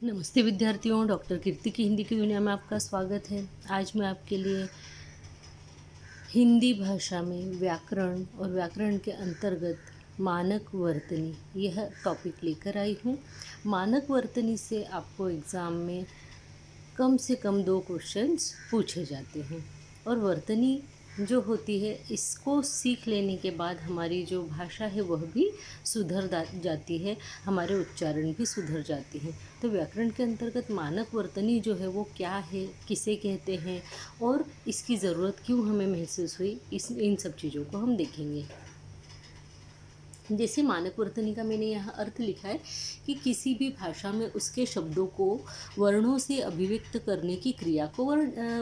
नमस्ते विद्यार्थियों, डॉक्टर कीर्ति की हिंदी की दुनिया में आपका स्वागत है। आज मैं आपके लिए हिंदी भाषा में व्याकरण और व्याकरण के अंतर्गत मानक वर्तनी यह टॉपिक लेकर आई हूँ। मानक वर्तनी से आपको एग्ज़ाम में कम से कम 2 क्वेश्चंस पूछे जाते हैं और वर्तनी जो होती है इसको सीख लेने के बाद हमारी जो भाषा है वह भी सुधर जाती है, हमारे उच्चारण भी सुधर जाते हैं। तो व्याकरण के अंतर्गत मानक वर्तनी जो है वो क्या है, किसे कहते हैं और इसकी ज़रूरत क्यों हमें महसूस हुई, इन सब चीज़ों को हम देखेंगे। जैसे मानक वर्तनी का मैंने यहाँ अर्थ लिखा है कि किसी भी भाषा में उसके शब्दों को वर्णों से अभिव्यक्त करने की क्रिया को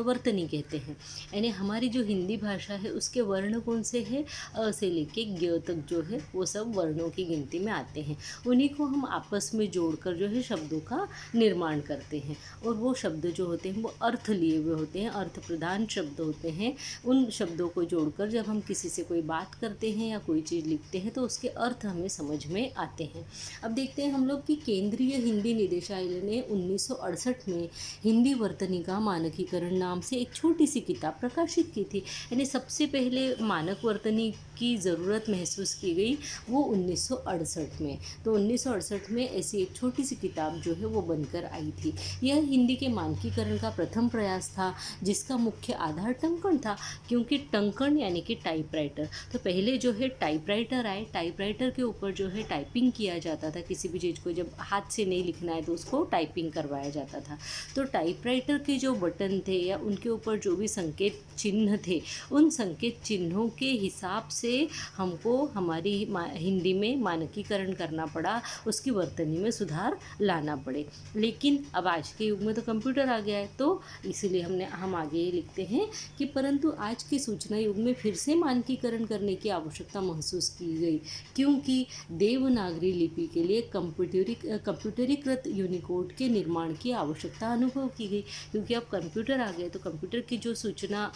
वर्तनी कहते हैं। यानी हमारी जो हिंदी भाषा है उसके वर्ण कौन से हैं, अ से लेके ज्ञ तक जो है वो सब वर्णों की गिनती में आते हैं। उन्हीं को हम आपस में जोड़कर जो है शब्दों का निर्माण करते हैं और वो शब्द जो होते हैं वो अर्थ लिए हुए होते हैं, अर्थ प्रधान शब्द होते हैं। उन शब्दों को जोड़कर जब हम किसी से कोई बात करते हैं या कोई चीज़ लिखते हैं तो उसके अर्थ हमें समझ में आते हैं। अब देखते हैं हम लोग कि केंद्रीय हिंदी निदेशालय ने 1968 में हिंदी वर्तनी का मानकीकरण नाम से एक छोटी सी किताब प्रकाशित की थी। यानी सबसे पहले मानक वर्तनी की ज़रूरत महसूस की गई वो 1968 में। तो 1968 में ऐसी एक छोटी सी किताब जो है वो बनकर आई थी। यह हिंदी के मानकीकरण का प्रथम प्रयास था जिसका मुख्य आधार टंकण था, क्योंकि टंकण यानी कि टाइपराइटर। तो पहले जो है टाइपराइटर आए, टाइपराइटर के ऊपर जो है टाइपिंग किया जाता था। किसी भी चीज़ को जब हाथ से नहीं लिखना है तो उसको टाइपिंग करवाया जाता था। तो टाइपराइटर के जो बटन थे या उनके ऊपर जो भी संकेत चिन्ह थे, उन संकेत चिन्हों के हिसाब से हमको हमारी हिंदी में मानकीकरण करना पड़ा, उसकी वर्तनी में सुधार लाना पड़े। लेकिन अब आज के युग में तो कंप्यूटर आ गया है, तो इसीलिए हम आगे ये लिखते हैं कि परंतु आज के सूचना युग में फिर से मानकीकरण करने की आवश्यकता महसूस की गई, क्योंकि देवनागरी लिपि के लिए कंप्यूटरीकृत यूनिकोड के निर्माण की आवश्यकता अनुभव की गई। क्योंकि अब कंप्यूटर आ गए तो कंप्यूटर की जो सूचना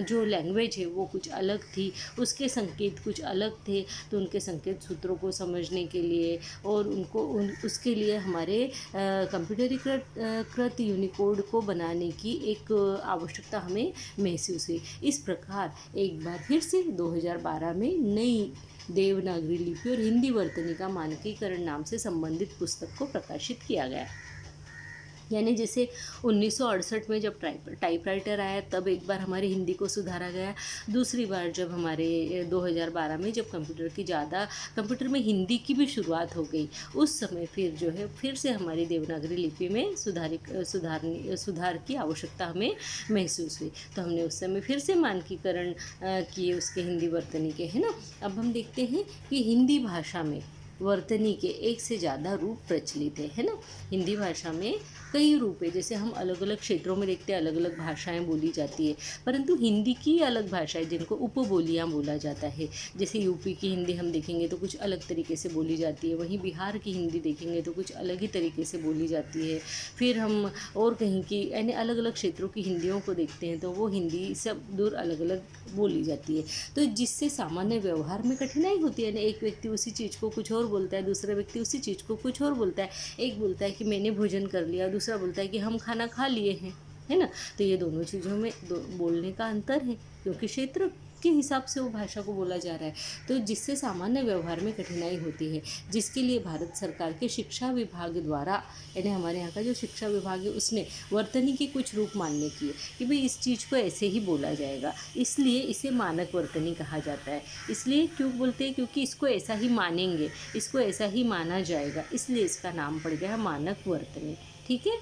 जो लैंग्वेज है वो कुछ अलग थी, उसके संकेत कुछ अलग थे। तो उनके संकेत सूत्रों को समझने के लिए और उसके लिए हमारे कंप्यूटरीकृत यूनिकोड को बनाने की एक आवश्यकता हमें महसूस हुई। इस प्रकार एक बार फिर से 2012 में नई देवनागरी लिपि और हिंदी वर्तनी का मानकीकरण नाम से संबंधित पुस्तक को प्रकाशित किया गया। यानी जैसे 1968 में जब टाइपराइटर आया तब एक बार हमारी हिंदी को सुधारा गया। दूसरी बार जब हमारे 2012 में जब कंप्यूटर में हिंदी की भी शुरुआत हो गई, उस समय फिर जो है फिर से हमारी देवनागरी लिपि में सुधार की आवश्यकता हमें महसूस हुई। तो हमने उस समय फिर से मानकीकरण किए उसके हिंदी वर्तनी के, है ना। अब हम देखते हैं कि हिंदी भाषा में वर्तनी के एक से ज़्यादा रूप प्रचलित है ना। हिंदी भाषा में कई रूप है। जैसे हम अलग अलग क्षेत्रों में देखते हैं अलग अलग भाषाएं बोली जाती है, परंतु हिंदी की अलग भाषाएं जिनको उपबोलियां बोला जाता है। जैसे यूपी की हिंदी हम देखेंगे तो कुछ अलग तरीके से बोली जाती है, वहीं बिहार की हिंदी देखेंगे तो कुछ अलग ही तरीके से बोली जाती है। फिर हम और कहीं की यानी अलग अलग क्षेत्रों की हिंदियों को देखते हैं तो वो हिंदी सब दूर अलग अलग बोली जाती है। तो जिससे सामान्य व्यवहार में कठिनाई होती है ना। एक व्यक्ति उसी चीज़ को कुछ और बोलता है, दूसरा व्यक्ति उसी चीज़ को कुछ और बोलता है। एक बोलता है कि मैंने भोजन कर लिया, दूसरा बोलता है कि हम खाना खा लिए हैं, है ना। तो ये दोनों चीज़ों में बोलने का अंतर है, क्योंकि क्षेत्र के हिसाब से वो भाषा को बोला जा रहा है। तो जिससे सामान्य व्यवहार में कठिनाई होती है, जिसके लिए भारत सरकार के शिक्षा विभाग द्वारा यानी हमारे यहाँ का जो शिक्षा विभाग है उसने वर्तनी के कुछ रूप मान्य किए कि भाई इस चीज़ को ऐसे ही बोला जाएगा, इसलिए इसे मानक वर्तनी कहा जाता है। इसलिए क्यों बोलते हैं, क्योंकि इसको ऐसा ही मानेंगे, इसको ऐसा ही माना जाएगा, इसलिए इसका नाम पड़ गया मानक वर्तनी। ठीक है।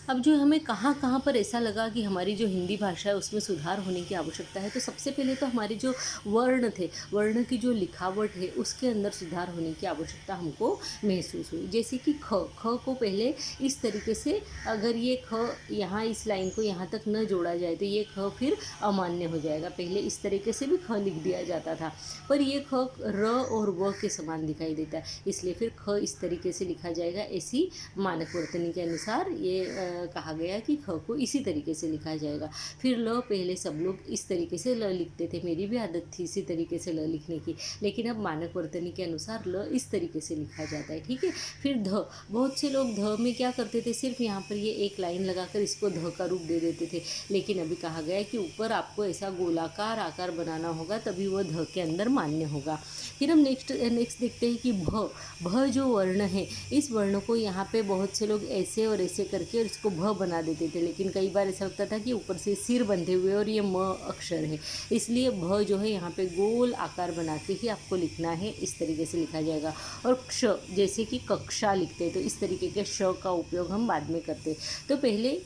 अब जो हमें कहाँ कहाँ पर ऐसा लगा कि हमारी जो हिंदी भाषा है उसमें सुधार होने की आवश्यकता है, तो सबसे पहले तो हमारे जो वर्ण थे, वर्ण की जो लिखावट है उसके अंदर सुधार होने की आवश्यकता हमको महसूस हुई। जैसे कि ख को पहले इस तरीके से, अगर ये ख यहाँ इस लाइन को यहाँ तक न जोड़ा जाए तो ये ख फिर अमान्य हो जाएगा। पहले इस तरीके से भी ख लिख दिया जाता था, पर ये ख र और व के समान दिखाई देता है, इसलिए फिर ख इस तरीके से लिखा जाएगा। ऐसी मानक वर्तनी के अनुसार ये कहा गया कि ख को इसी तरीके से लिखा जाएगा। फिर ल, पहले सब लोग इस तरीके से ल लिखते थे, मेरी भी आदत थी इसी तरीके से ल लिखने की, लेकिन अब मानक वर्तनी के अनुसार ल इस तरीके से लिखा जाता है, ठीक है। फिर ध, बहुत से लोग ध में क्या करते थे, सिर्फ यहाँ पर ये एक लाइन लगाकर इसको ध का रूप दे देते थे, लेकिन अभी कहा गया है कि ऊपर आपको ऐसा गोलाकार आकार बनाना होगा, तभी वह ध के अंदर मान्य होगा। फिर हम नेक्स्ट देखते हैं कि भ, भ जो वर्ण है, इस वर्ण को यहाँ पे बहुत से लोग ऐसे और ऐसे करके और इसको भ बना देते थे, लेकिन कई बार ऐसा लगता था कि ऊपर से सिर बंधे हुए और ये म अक्षर है, इसलिए भ जो है यहाँ पे गोल आकार बना के ही आपको लिखना है, इस तरीके से लिखा जाएगा। और क्ष, जैसे कि कक्षा लिखते हैं तो इस तरीके के श का उपयोग हम बाद में करते हैं, तो पहले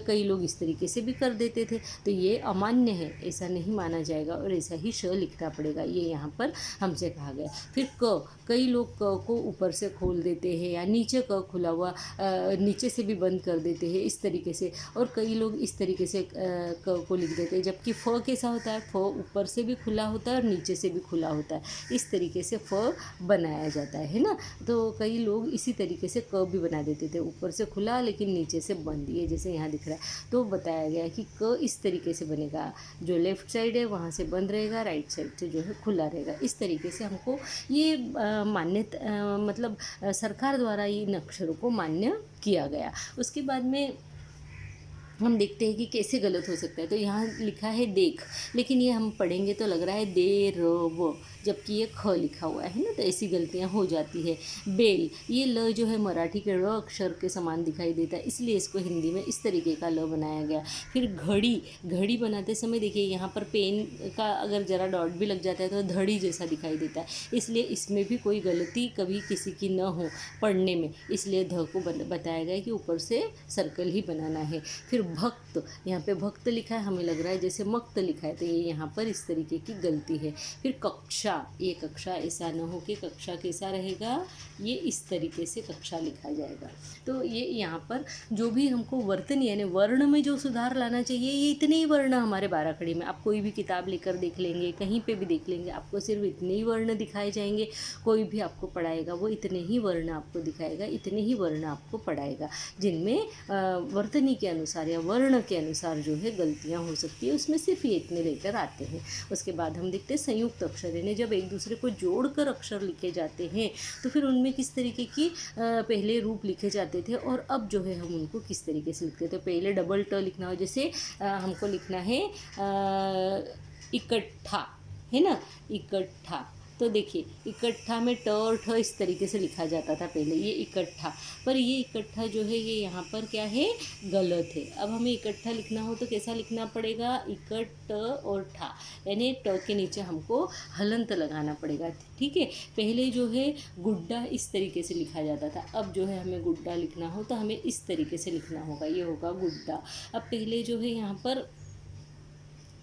कई लोग इस तरीके से भी कर देते थे, तो ये अमान्य है, ऐसा नहीं माना जाएगा और ऐसा ही श लिखना पड़ेगा, ये यहाँ पर हमसे कहा गया। फिर क, कई लोग क को ऊपर से खोल देते हैं या नीचे क खुला हुआ नीचे से भी बंद कर देते हैं इस तरीके से, और कई लोग इस तरीके से क को लिख देते हैं, जबकि फ कैसा होता है, फ ऊपर से भी खुला होता है और नीचे से भी खुला होता है, इस तरीके से फ बनाया जाता है ना। तो कई लोग इसी तरीके से क भी बना देते थे, ऊपर से खुला लेकिन नीचे से बंद, ये जैसे यहाँ दिख रहा है। तो बताया गया कि क इस तरीके से बनेगा, जो लेफ्ट साइड है वहाँ से बंद रहेगा, राइट साइड से जो है खुला रहेगा, इस तरीके से हमको ये मान्यता मतलब सरकार द्वारा इन अक्षरों को मान्य किया गया। उसके बाद में हम देखते हैं कि कैसे गलत हो सकता है, तो यहाँ लिखा है देख, लेकिन ये हम पढ़ेंगे तो लग रहा है दे र व, जबकि ये ख लिखा हुआ है ना, तो ऐसी गलतियाँ हो जाती है। बेल, ये ल जो है मराठी के र अक्षर के समान दिखाई देता है, इसलिए इसको हिंदी में इस तरीके का ल बनाया गया। फिर घड़ी, घड़ी बनाते समय देखिए यहाँ पर पेन का अगर ज़रा डॉट भी लग जाता है तो धड़ी जैसा दिखाई देता है, इसलिए इसमें भी कोई गलती कभी किसी की न हो पढ़ने में, इसलिए ध को बताया गया कि ऊपर से सर्कल ही बनाना है। फिर भक्त, यहाँ पे भक्त लिखा है, हमें लग रहा है जैसे मक्त लिखा है, तो ये यहाँ पर इस तरीके की गलती है। फिर कक्षा, ये कक्षा ऐसा न हो कि कक्षा कैसा रहेगा, ये इस तरीके से कक्षा लिखा जाएगा। तो ये यहाँ पर जो भी हमको वर्तन यानी वर्ण में जो सुधार लाना चाहिए, ये इतने ही वर्ण हमारे 12 खड़ी में, आप कोई भी किताब लेकर देख लेंगे, कहीं पे भी देख लेंगे, आपको सिर्फ इतने ही वर्ण दिखाए जाएंगे। कोई भी आपको पढ़ाएगा वो इतने ही वर्ण आपको दिखाएगा, इतने ही वर्ण आपको पढ़ाएगा, जिनमें वर्तनी के अनुसार या वर्ण के अनुसार जो है गलतियाँ हो सकती है, उसमें सिर्फ ये इतने लेकर आते हैं। उसके बाद हम देखते हैं संयुक्त अक्षर, यानी जब एक दूसरे को जोड़कर अक्षर लिखे जाते हैं तो फिर उनमें किस तरीके की पहले रूप लिखे जाते थे और अब जो है हम उनको किस तरीके से लिखते थे। तो पहले डबल ट लिखना हो, जैसे हमको लिखना है इकट्ठा, है ना, इकट्ठा, तो देखिए इकट्ठा में ट और ठ इस तरीके से लिखा जाता था पहले, ये इकट्ठा, पर ये इकट्ठा जो है ये यहाँ पर क्या है, गलत है। अब हमें इकट्ठा लिखना हो तो कैसा लिखना पड़ेगा, इकट्ठ और ठा, यानी ट के नीचे हमको हलंत लगाना पड़ेगा, ठीक है। पहले जो है गुड्डा इस तरीके से लिखा जाता था, अब जो है हमें गुड्डा लिखना हो तो हमें इस तरीके से लिखना होगा, ये होगा गुड्डा। अब पहले जो है यहाँ पर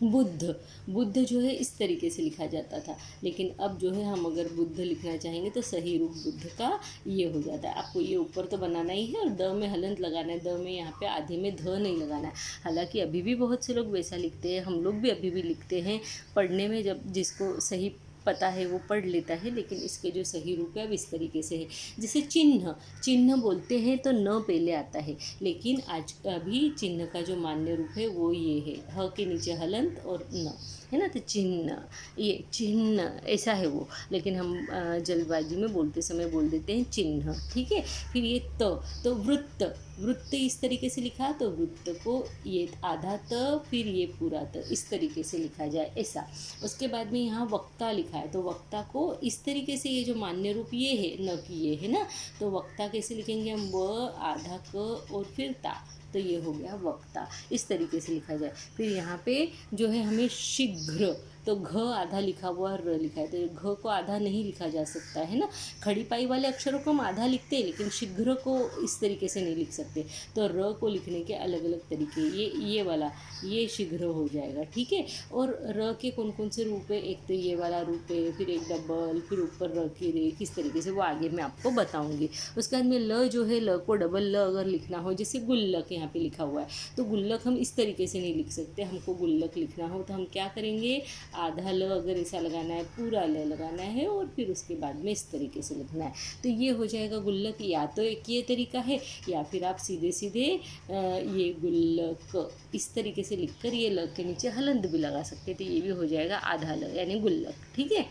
बुद्ध, बुद्ध जो है इस तरीके से लिखा जाता था, लेकिन अब जो है हम अगर बुद्ध लिखना चाहेंगे तो सही रूप बुद्ध का ये हो जाता है। आपको ये ऊपर तो बनाना ही है और द में हलंत लगाना है, द में यहाँ पे आधे में ध नहीं लगाना है। हालांकि अभी भी बहुत से लोग वैसा लिखते हैं, हम लोग भी अभी भी लिखते हैं, पढ़ने में जब जिसको सही पता है वो पढ़ लेता है, लेकिन इसके जो सही रूप है अब इस तरीके से है। जैसे चिन्ह, चिन्ह बोलते हैं तो न पहले आता है, लेकिन आज अभी चिन्ह का जो मान्य रूप है वो ये है, ह के नीचे हलंत और न, है ना, तो चिन्ह, ये चिन्ह ऐसा है वो, लेकिन हम जल्दबाजी में बोलते समय बोल देते हैं चिन्ह, ठीक है। फिर ये तो वृत्त, वृत्त इस तरीके से लिखा, तो वृत्त को ये आधा त फिर ये पूरा त इस तरीके से लिखा जाए, ऐसा। उसके बाद में यहाँ वक्ता लिखा है, तो वक्ता को इस तरीके से, ये जो मान्य रूप ये है, न कि ये है ना, तो वक्ता कैसे लिखेंगे हम, व आधा क और फिर ता, तो ये हो गया वक्ता, इस तरीके से लिखा जाए। फिर यहाँ पे जो है हमें शीघ्र, तो घ आधा लिखा हुआ र लिखा है, तो घ को आधा नहीं लिखा जा सकता है ना, खड़ी पाई वाले अक्षरों को हम आधा लिखते हैं लेकिन शीघ्र को इस तरीके से नहीं लिख सकते, तो र को लिखने के अलग अलग तरीके, ये वाला ये शीघ्र हो जाएगा, ठीक है। और र के कौन कौन से रूप है, एक तो ये वाला रूप है, फिर एक डबल, फिर ऊपर र की रे, किस तरीके से वो आगे मैं आपको बताऊंगी। उसके बाद में ल जो है, ल को डबल ल अगर लिखना हो, जैसे गुल्लक यहाँ पे लिखा हुआ है, तो गुल्लक हम इस तरीके से नहीं लिख सकते, हमको गुल्लक लिखना हो तो हम क्या करेंगे, आधा ल अगर ऐसा लगाना है, पूरा ल लगाना है और फिर उसके बाद में इस तरीके से लिखना है। तो ये हो जाएगा गुल्लक। या तो एक ये तरीका है, या फिर आप सीधे सीधे ये गुल्लक इस तरीके से लिखकर ये ल के नीचे हलंत भी लगा सकते, तो ये भी हो जाएगा आधा ल यानी गुल्लक। ठीक है।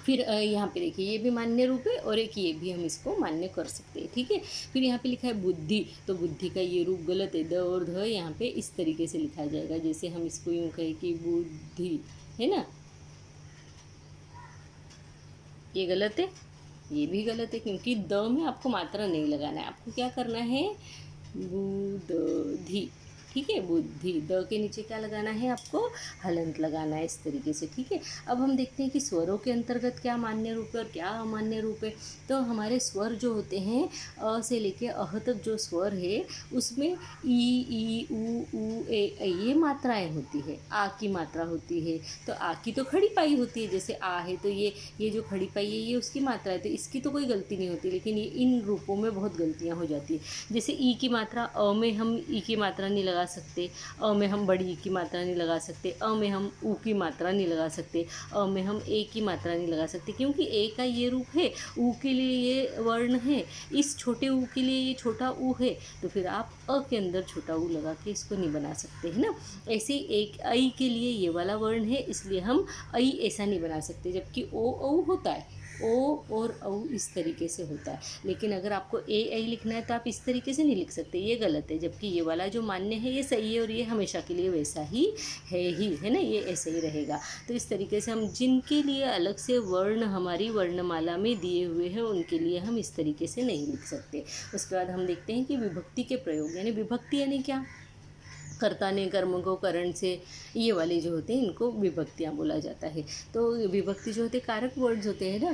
फिर यहाँ पे देखिए ये भी मान्य रूप है और एक ये भी हम इसको मान्य कर सकते हैं। ठीक है। फिर यहाँ पे लिखा है बुद्धि, तो बुद्धि का ये रूप गलत है। द और ध यहाँ पे इस तरीके से लिखा जाएगा, जैसे हम इसको यूँ कहें कि बुद्धि, है ना, ये गलत है, ये भी गलत है, क्योंकि द में आपको मात्रा नहीं लगाना है। आपको क्या करना है, बुद्धि। ठीक है, बुद्धि। द के नीचे क्या लगाना है, आपको हलंत लगाना है इस तरीके से। ठीक है। अब हम देखते हैं कि स्वरों के अंतर्गत क्या मान्य रूप है और क्या अमान्य रूप है। तो हमारे स्वर जो होते हैं, अ से लेके अह तक जो स्वर है उसमें ई ऊ ए ऐ ये मात्राएं होती है। आ की मात्रा होती है, तो आ की तो खड़ी पाई होती है, जैसे आ है तो ये जो खड़ी पाई है ये उसकी मात्रा है, तो इसकी तो कोई गलती नहीं होती। लेकिन ये इन रूपों में बहुत गलतियाँ हो जाती है। जैसे ई की मात्रा, अ में हम ई की मात्रा नहीं लगा सकते, अ में हम बड़ी ई की मात्रा नहीं लगा सकते, अ में हम ऊ की मात्रा नहीं लगा सकते, अ में हम ए की मात्रा नहीं लगा सकते, क्योंकि ए का ये रूप है, ऊ के लिए ये वर्ण है, इस छोटे ऊ के लिए ये छोटा ऊ है, तो फिर आप अ के अंदर छोटा ऊ लगा के इसको नहीं बना सकते, है ना। ऐसे ही एक ऐ के लिए ये वाला वर्ण है, इसलिए हम ऐ ऐसा नहीं बना सकते, जबकि ओ औ होता है, ओ और औ इस तरीके से होता है। लेकिन अगर आपको ए ऐ लिखना है तो आप इस तरीके से नहीं लिख सकते, ये गलत है। जबकि ये वाला जो मान्य है ये सही है और ये हमेशा के लिए वैसा ही है ना, ये ऐसे ही रहेगा। तो इस तरीके से हम जिनके लिए अलग से वर्ण हमारी वर्णमाला में दिए हुए हैं उनके लिए हम इस तरीके से नहीं लिख सकते। उसके बाद हम देखते हैं कि विभक्ति के प्रयोग, यानी विभक्ति यानी क्या, कर्ता ने कर्म को करण से, ये वाले जो होते हैं इनको विभक्तियाँ बोला जाता है। तो विभक्ति जो होते हैं कारक वर्ड्स होते हैं ना,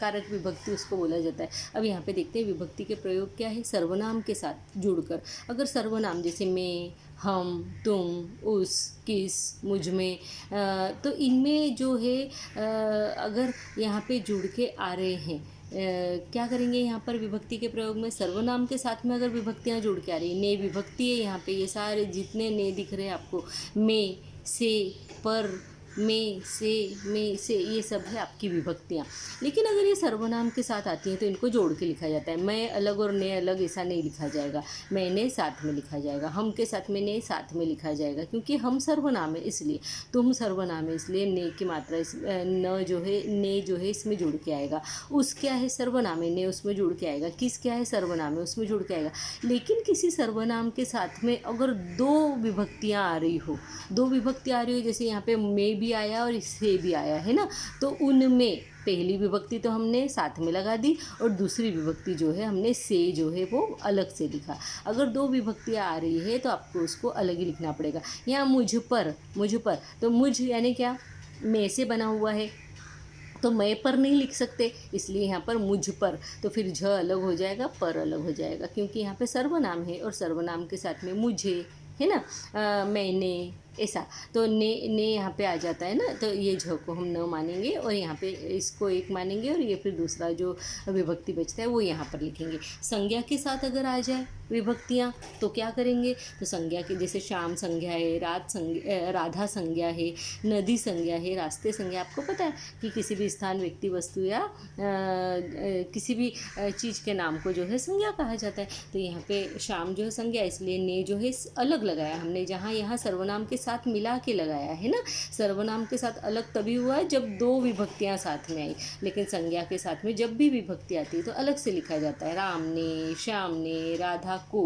कारक विभक्ति उसको बोला जाता है। अब यहाँ पे देखते हैं विभक्ति के प्रयोग क्या है। सर्वनाम के साथ जुड़कर, अगर सर्वनाम जैसे मैं, हम, तुम, उस, किस, मुझ में, तो इनमें जो है अगर यहाँ पे जुड़ के आ रहे हैं, क्या करेंगे यहाँ पर विभक्ति के प्रयोग में, सर्वनाम के साथ में अगर विभक्तियाँ जुड़ के आ रही, ने विभक्ति है यहाँ पे, ये सारे जितने ने दिख रहे हैं आपको, में, से, पर, में से, ये सब है आपकी विभक्तियाँ। लेकिन अगर ये सर्वनाम के साथ आती हैं तो इनको जोड़ के लिखा जाता है। मैं अलग और ने अलग ऐसा नहीं लिखा जाएगा, मैंने साथ में लिखा जाएगा, हम के साथ में ने साथ में लिखा जाएगा, क्योंकि हम सर्वनाम है इसलिए, तुम सर्वनाम है इसलिए ने की मात्रा इस न जो है, ने जो है इसमें जुड़ के आएगा। उस क्या है, सर्वनाम है, ने उसमें जुड़ के आएगा। किस क्या है, सर्वनाम है, उसमें जुड़ के आएगा। लेकिन किसी सर्वनाम के साथ में अगर दो विभक्तियाँ आ रही हो, दो विभक्ति आ रही हो, जैसे यहाँ पे में भी आया और इससे भी आया है ना, तो उनमें पहली विभक्ति तो हमने साथ में लगा दी और दूसरी विभक्ति जो है हमने से जो है वो अलग से लिखा। अगर दो विभक्तियाँ आ रही है तो आपको उसको अलग ही लिखना पड़ेगा। यहाँ मुझ पर, तो मुझ यानी क्या, में से बना हुआ है, तो मैं पर नहीं लिख सकते, इसलिए यहाँ पर मुझ पर, तो फिर झ अलग हो जाएगा, पर अलग हो जाएगा, क्योंकि यहाँ पे सर्वनाम है और सर्वनाम के साथ में मुझे, है ना, मैंने, ऐसा, तो ने यहाँ पे आ जाता है ना, तो ये झ को हम न मानेंगे और यहाँ पे इसको एक मानेंगे और ये फिर दूसरा जो विभक्ति बचता है वो यहाँ पर लिखेंगे। संज्ञा के साथ अगर आ जाए विभक्तियाँ तो क्या करेंगे, तो संज्ञा के जैसे श्याम संज्ञा है, राधा संज्ञा है, नदी संज्ञा है, रास्ते संज्ञा। आपको पता है कि किसी भी स्थान, व्यक्ति, वस्तु या किसी भी चीज़ के नाम को जो है संज्ञा कहा जाता है। तो यहाँ पे श्याम जो है संज्ञा, इसलिए ने जो है अलग लगाया हमने, जहाँ यहाँ सर्वनाम के साथ मिला के लगाया है ना। सर्वनाम के साथ अलग तभी हुआ है जब दो विभक्तियाँ साथ में आई, लेकिन संज्ञा के साथ में जब भी विभक्ति आती है तो अलग से लिखा जाता है। राम ने, श्याम ने, राधा को,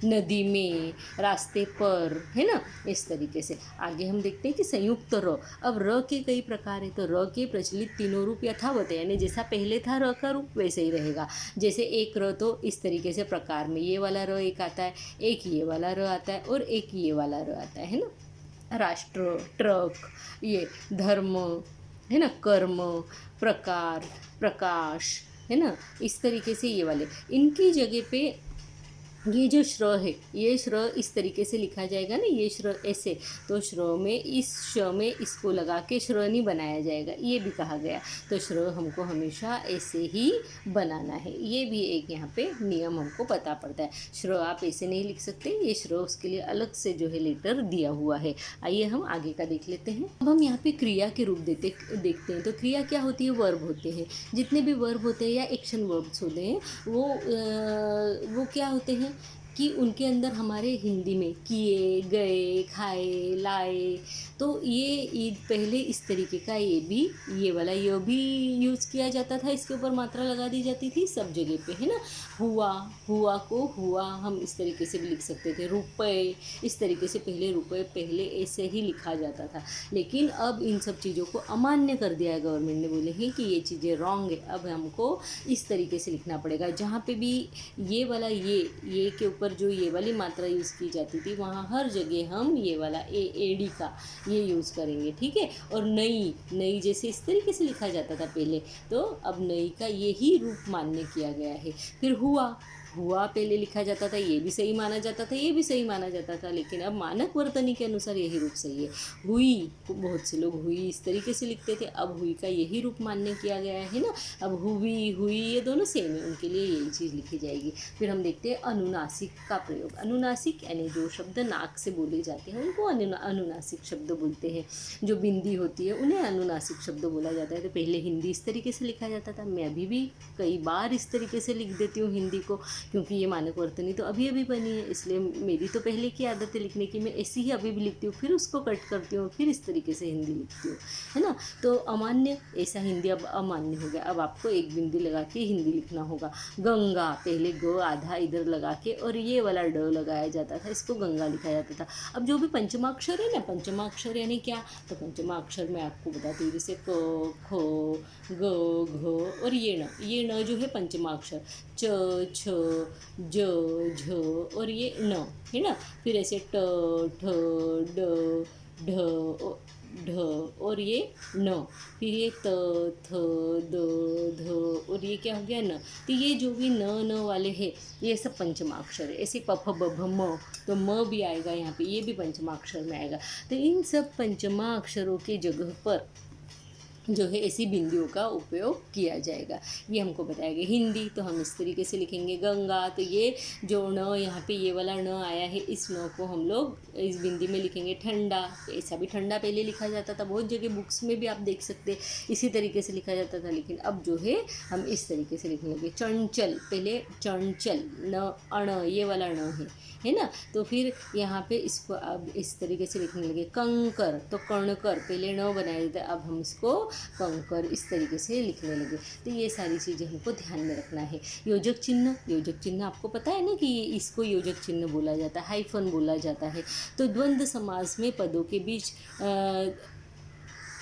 नदी में, रास्ते पर, है ना, इस तरीके से। आगे हम देखते हैं कि संयुक्त र। अब र के कई प्रकार है, तो र के प्रचलित तीनों रूप यथावत है, यानी जैसा पहले था र का रूप वैसे ही रहेगा। जैसे एक र तो इस तरीके से प्रकार में ये वाला र एक आता है, एक ये वाला र आता है और एक ये वाला र आता है ना। राष्ट्र, ट्रक, ये धर्म, है ना, कर्म, प्रकार, प्रकाश, है ना, इस तरीके से ये वाले, इनकी जगह पे ये जो श्र है, ये श्र इस तरीके से लिखा जाएगा ना, ये श्र ऐसे, तो श्र में इस श में इसको लगा के श्र नहीं बनाया जाएगा, ये भी कहा गया। तो श्र हमको हमेशा ऐसे ही बनाना है, ये भी एक यहाँ पे नियम हमको पता पड़ता है। श्र आप ऐसे नहीं लिख सकते, ये श्र उसके लिए अलग से जो है लेटर दिया हुआ है। आइए हम आगे का देख लेते हैं। अब हम यहाँ पे क्रिया के रूप देखते हैं। तो क्रिया क्या होती है? वर्ब होते हैं। जितने भी वर्ब होते हैं या एक्शन वर्ब्स होते हैं वो क्या होते हैं कि उनके अंदर हमारे हिंदी में किए, गए, खाए, लाए, तो ये पहले इस तरीके का ये वाला ये भी यूज़ किया जाता था, इसके ऊपर मात्रा लगा दी जाती थी सब जगह पे, है ना। हुआ को हुआ हम इस तरीके से भी लिख सकते थे। रुपए, इस तरीके से रुपए पहले ऐसे ही लिखा जाता था। लेकिन अब इन सब चीज़ों को अमान्य कर दिया है, गवर्नमेंट ने बोले हैं कि ये चीज़ें रॉन्ग है, अब हमको इस तरीके से लिखना पड़ेगा। जहाँ पे भी ये वाला ये के ऊपर जो ये वाली मात्रा यूज़ की जाती थी, वहाँ हर जगह हम ये वाला एडी का ये यूज़ करेंगे, ठीक है। और नई जैसे इस तरीके से लिखा जाता था पहले, तो अब नई का यही रूप मान्य किया गया है। फिर हुआ पहले लिखा जाता था, ये भी सही माना जाता था, ये भी सही माना जाता था, लेकिन अब मानक वर्तनी के अनुसार यही रूप सही है। हुई, बहुत से लोग हुई इस तरीके से लिखते थे, अब हुई का यही रूप मान्य किया गया है ना। अब हुई ये दोनों सेम है, उनके लिए यही चीज़ लिखी जाएगी। फिर हम देखते हैं अनुनासिक का प्रयोग। अनुनासिक यानी जो शब्द नाक से बोले जाते हैं उनको अनुनासिक शब्द बोलते हैं। जो बिंदी होती है उन्हें अनुनासिक शब्द बोला जाता है। तो पहले हिंदी इस तरीके से लिखा जाता था, मैं अभी भी कई बार इस तरीके से लिख देती हूँ हिंदी को, क्योंकि ये मानक वर्तनी तो अभी बनी है, इसलिए मेरी तो पहले की आदत है लिखने की, मैं ऐसी ही अभी भी लिखती हूँ, फिर उसको कट करती हूँ, फिर इस तरीके से हिंदी लिखती हूँ, है ना। तो अमान्य, ऐसा हिंदी अब अमान्य हो गया। अब आपको एक बिंदी लगा के हिंदी लिखना होगा। गंगा, पहले ग आधा इधर लगा के और ये वाला ड लगाया जाता था, इसको गंगा लिखा जाता था। अब जो भी पंचमाक्षर है ना, पंचमाक्षर यानी क्या, तो पंचमाक्षर मैं आपको बताती हूँ, जैसे क, ख, ग, घ और ये न जो है पंचमाक्षर, च, छ, ज, झ और ये न, है ना। फिर ऐसे ट, ठ, ड, ढ और ये न, फिर ये त, थ, द, ध और ये क्या हो गया न। तो ये जो भी न वाले हैं ये सब पंचमाक्षर है। ऐसे प, फ, ब, भ, म, तो म भी आएगा यहाँ पे, ये भी पंचमाक्षर में आएगा। तो इन सब पंचमाक्षरों के जगह पर जो है ऐसी बिंदियों का उपयोग किया जाएगा, ये हमको बताया गया। हिंदी तो हम इस तरीके से लिखेंगे। गंगा, तो ये जो न यहाँ पे ये वाला न आया है, इस न को हम लोग इस बिंदी में लिखेंगे। ठंडा, ऐसा भी ठंडा पहले लिखा जाता था, बहुत जगह बुक्स में भी आप देख सकते इसी तरीके से लिखा जाता था, लेकिन अब जो है हम इस तरीके से लिखने लगे। चंचल, पहले चंचल, न अण ये वाला न है ना। तो फिर यहाँ पे इसको अब इस तरीके से लिखने लगे। कंकर, तो कणकर, पहले न बनाया जाता, अब हम इसको कंकर इस तरीके से लिखने लगे। तो ये सारी चीज़ें हमको ध्यान में रखना है। योजक चिन्ह आपको पता है ना कि इसको योजक चिन्ह बोला जाता है, हाइफन बोला जाता है। तो द्वंद्व समास में पदों के बीच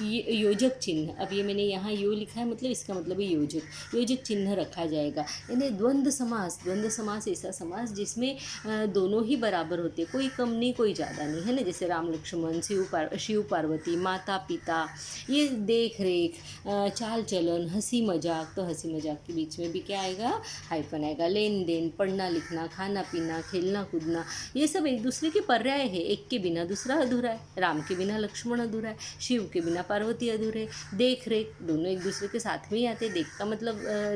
ये योजक चिन्ह, अब ये मैंने यहाँ यो लिखा है, मतलब इसका मतलब है योजक चिन्ह रखा जाएगा। यानी द्वंद्व समास ऐसा समास जिसमें दोनों ही बराबर होते हैं, कोई कम नहीं कोई ज़्यादा नहीं, है ना। जैसे राम लक्ष्मण, शिव पार्वती, माता पिता, ये देख रेख, चाल चलन, हंसी मजाक, तो हंसी मजाक के बीच में भी क्या आएगा, हाइफन आएगा। लेन देन, पढ़ना लिखना, खाना पीना, खेलना कूदना, ये सब एक दूसरे के पर्याय है। एक के बिना दूसरा अधूरा है, राम के बिना लक्ष्मण अधूरा है, शिव के बिना पार्वती अधूरे। देख रेख, दोनों एक दूसरे के साथ में ही आते हैं।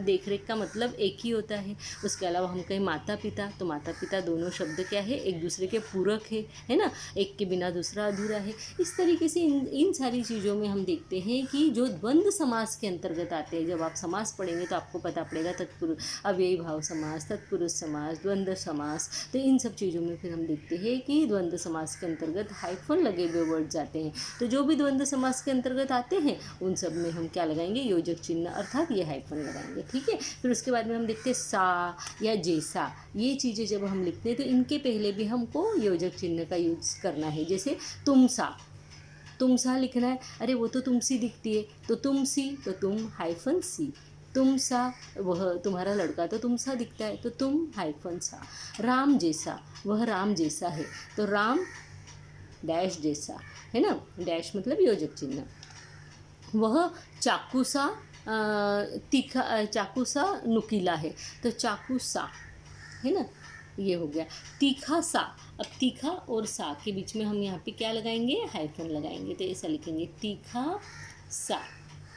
देख रेख का मतलब एक ही होता है। उसके अलावा हम कहें माता पिता, तो माता पिता दोनों शब्द क्या है, एक दूसरे के पूरक है ना, एक के बिना दूसरा अधूरा है। इस तरीके से इन सारी चीज़ों में हम देखते हैं कि जो द्वंद्व समास के अंतर्गत आते हैं। जब आप समास पढ़ेंगे तो आपको पता पड़ेगा तत्पुरुष, अव्ययी भाव समास, तत्पुरुष समास, द्वंद्व समास। तो इन सब चीज़ों में फिर हम देखते हैं कि द्वंद्व समास के अंतर्गत हाइफन लगे हुए वर्ड्स आते हैं। तो जो भी द्वंद्व समास के अंतर्गत आते हैं उन सब में हम क्या लगाएंगे, योजक चिन्ह, अर्थात ये हाइफन लगाएंगे, ठीक है। फिर उसके बाद में हम देखते हैं सा या जैसा, ये चीज़ें जब हम लिखते हैं तो इनके पहले भी हमको योजक चिन्ह का यूज़ करना है। जैसे तुम सा लिखना है, अरे वो तो तुम सी दिखती है, तो तुम सी, तो तुम हाइफन सी। तुम सा, वह तुम्हारा लड़का तो तुम सा दिखता है, तो तुम हाइफन सा। राम जैसा, वह राम जैसा है, तो राम डैश जैसा, है ना, डैश मतलब योजक चिन्ह। वह चाकू सा तीखा, चाकू सा नुकीला है, तो चाकू सा, है ना। ये हो गया तीखा सा। अब तीखा और सा के बीच में हम यहाँ पे क्या लगाएंगे, हाइफन लगाएंगे, तो ऐसा लिखेंगे तीखा सा,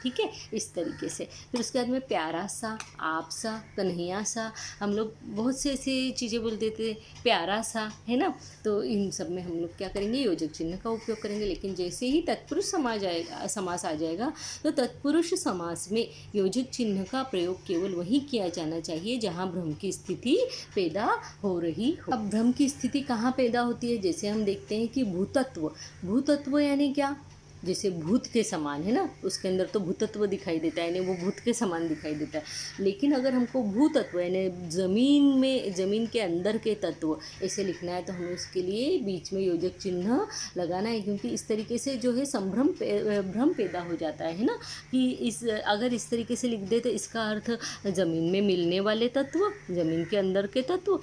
ठीक है, इस तरीके से। फिर उसके बाद में प्यारा सा, आप सा, कन्हैया सा, हम लोग बहुत से ऐसे चीज़ें बोल देते, प्यारा सा, है ना। तो इन सब में हम लोग क्या करेंगे, योजक चिन्ह का उपयोग करेंगे। लेकिन जैसे ही तत्पुरुष समास आ जाएगा तो तत्पुरुष समास में योजक चिन्ह का प्रयोग केवल वहीं किया जाना चाहिए जहाँ भ्रम की स्थिति पैदा हो रही हो। अब भ्रम की स्थिति कहाँ पैदा होती है, जैसे हम देखते हैं कि भूतत्व, भूतत्व यानी क्या, जैसे भूत के समान, है ना, उसके अंदर तो भूतत्व दिखाई देता है, यानी वो भूत के समान दिखाई देता है। लेकिन अगर हमको भूतत्व यानी ज़मीन के अंदर के तत्व ऐसे लिखना है तो हमें उसके लिए बीच में योजक चिन्ह लगाना है, क्योंकि इस तरीके से जो है भ्रम पैदा हो जाता है ना, कि अगर इस तरीके से लिख दे तो इसका अर्थ ज़मीन में मिलने वाले तत्व, ज़मीन के अंदर के तत्व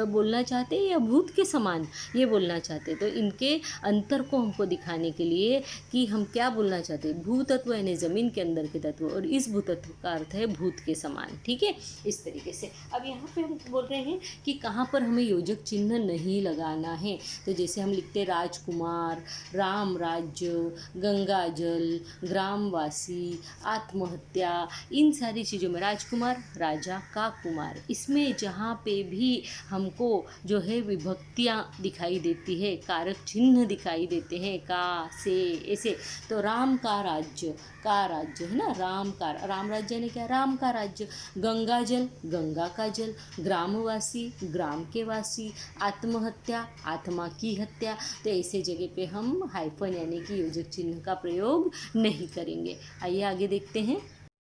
बोलना चाहते हैं या भूत के समान ये बोलना चाहते हैं। तो इनके अंतर को हमको दिखाने के लिए कि हम क्या बोलना चाहते हैं, भूतत्व यानी ज़मीन के अंदर के तत्व, और इस भूतत्व का अर्थ है भूत के समान, ठीक है, इस तरीके से। अब यहाँ पे हम बोल रहे हैं कि कहाँ पर हमें योजक चिन्ह नहीं लगाना है। तो जैसे हम लिखते हैं राजकुमार, राम राज्य, गंगा जल, ग्रामवासी, आत्महत्या, इन सारी चीज़ों में राजकुमार राजा का कुमार, इसमें जहाँ पे भी हमको जो है विभक्तियाँ दिखाई देती है, कारक चिन्ह दिखाई देते हैं, का से ऐसे, तो राम का राज्य है ना, राम राज्य ने क्या, राम का राज्य, गंगा जल, गंगा का जल, ग्रामवासी, ग्राम के वासी, आत्महत्या, आत्मा की हत्या, तो ऐसे जगह पे हम हाइफन यानी कि योजक चिन्ह का प्रयोग नहीं करेंगे। आइए आगे देखते हैं।